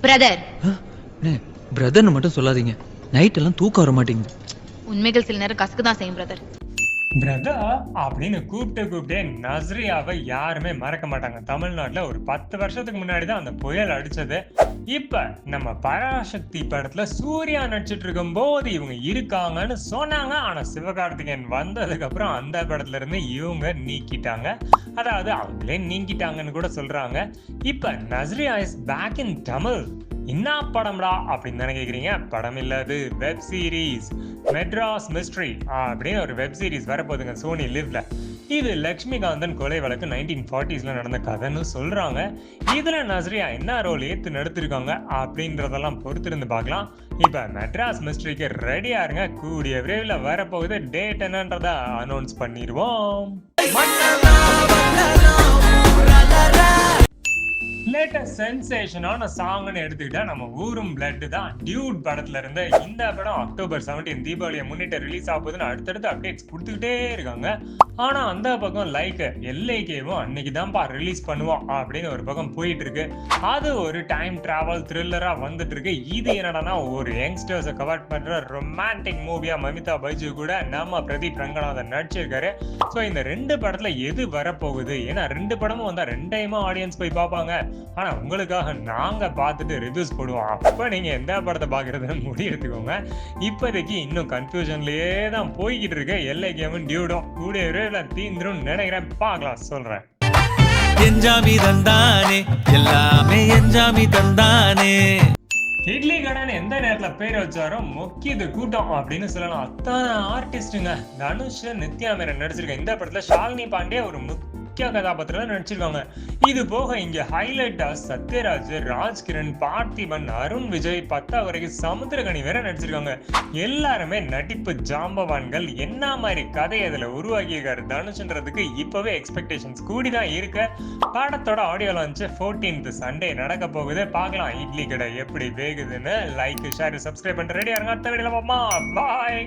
Brother. பிரதர்னு மட்டும் சொல்லாதீங்க, night எல்லாம் தூக்கம் வர மாட்டேங்குது. உண்மைகள் சில நேரம் கசக்கு தான் செய்யும் பிரதர். பிரதர் அப்படின்னு கூப்பிட்டே நஸ்ரியாவை யாருமே மறக்க மாட்டாங்க. தமிழ்நாட்டுல ஒரு 10 வருஷத்துக்கு முன்னாடி தான் அந்த புயல் அடிச்சது. இப்ப நம்ம பராசக்தி படத்துல சூர்யா நடிச்சிட்டு இருக்கும் போது இவங்க இருக்காங்கன்னு சொன்னாங்க. ஆனா சிவகார்த்திகேயன் வந்ததுக்கு அப்புறம் அந்த படத்துல இருந்து இவங்க நீக்கிட்டாங்க. அதாவது அவங்களே நீங்கிட்டாங்கன்னு கூட சொல்றாங்க. இப்ப Nazriya is back in Tamil. என்ன படம்டா அப்படின்னு தானே கேக்குறீங்க? படம் இல்லாது வெப் சீரிஸ் மெட்ராஸ் மிஸ்ட்ரி அப்படின்னு ஒரு வெப் சீரிஸ் வரப்போகுதுங்க சோனி லிவ்ல. இது லக்ஷ்மிகாந்தன் கொலை வழக்கு 1940s நடந்த கதைன்னு சொல்றாங்க. இதுல நஸ்ரியா என்ன ரோல் ஏத்து நடத்திருக்காங்க அப்படின்றதெல்லாம் பொறுத்திருந்து பார்க்கலாம். இப்ப மெட்ராஸ் மிஸ்ட்ரிக்கு ரெடியா இருங்க. கூடிய விரைவில் வரப்போகுது. டேட் என்னன்றத அனௌன்ஸ் பண்ணிடுவோம். லேட்டஸ்ட் சென்சேஷனான சாங்னு எடுத்துக்கிட்டா நம்ம ஊரும் பிளட் தான். டியூட் படத்துல இருந்து இந்த படம் அக்டோபர் 17 தீபாவளியை முன்னிட்டு ரிலீஸ் ஆகுதுன்னு அடுத்தடுத்து அப்டேட்ஸ் கொடுத்துக்கிட்டே இருக்காங்க. ஆனா அந்த பக்கம் லைக் எல்ஐகேவும் அன்னைக்கு தான்ப்பா ரிலீஸ் பண்ணுவோம் அப்படின்னு ஒரு பக்கம் போயிட்டு இருக்கு. அது ஒரு டைம் டிராவல் த்ரில்லரா வந்துட்டு இருக்கு. இது என்னன்னா ஒரு யங்ஸ்டர்ஸை கவர் பண்ற ரொமான்டிக் மூவியா மமிதா பைஜு கூட நம்ம பிரதீப் ரங்கநாதன் நடிச்சிருக்காரு. ஸோ இந்த 2 படத்துல எது வரப்போகுது? ஏன்னா 2 படமும் வந்தா 2 டைமா ஆடியன்ஸ் போய் பார்ப்பாங்க. ஆனா உங்களுக்காக நாங்க பார்த்துட்டு ரிவ்யூஸ் போடுவோம். அப்ப நீங்க எந்த படத்தை பாக்குறதுன்னு முடிவு எடுத்துக்கோங்க. இப்போதைக்கு இன்னும் கன்ஃபியூஷன்லயே தான் போய்கிட்டு இருக்கு. எல்ஐகேவும் டியூடும் கூடிய விரைவில் தீந்துரும் நினைக்கிறேன். பார்க்கலாம் சொல்றேன். என்ஜாமி தந்தானே எல்லாமே என்ஜாமி தந்தானே. இட்லி கடன் எந்த நேரத்துல பேர் வச்சாரோ முக்கியது கூட்டம் அப்படின்னு சொல்லலாம். அத்தனை ஆர்டிஸ்டுங்க. தனுஷ், நித்யா மேனன் நடிச்சிருக்க இந்த படத்துல ஷாலினி பாண்டே ஒரு முக்கிய கதாபாத்திரம் நடிச்சிருக்காங்க. இது போக இங்க ஹைலைட்டா சத்யராஜ், ராஜ்கிரண், பார்த்திபன், அருண் விஜய், 10 வரைக்கும் சமுத்திரகனி வேற நடிச்சிருக்காங்க. எல்லாருமே நடிப்பு ஜாம்பவான்கள். என்ன மாதிரி கதை அதுல உருவாக்கியிருக்காரு தனுஷ்ன்றதுக்கு இப்பவே எக்ஸ்பெக்டேஷன்ஸ் கூடிதான் இருக்கு. படத்தோட ஆடியோ லான்ச் 14th சண்டே நடக்க போகுது. பார்க்கலாம் இட்லி கடை எப்படி வேகுதுன்னு. லைக், ஷேர், சப்ஸ்கிரைப் பண்ணிட்டு ரெடியா இருங்க. அடுத்த வீடியோல பாய்.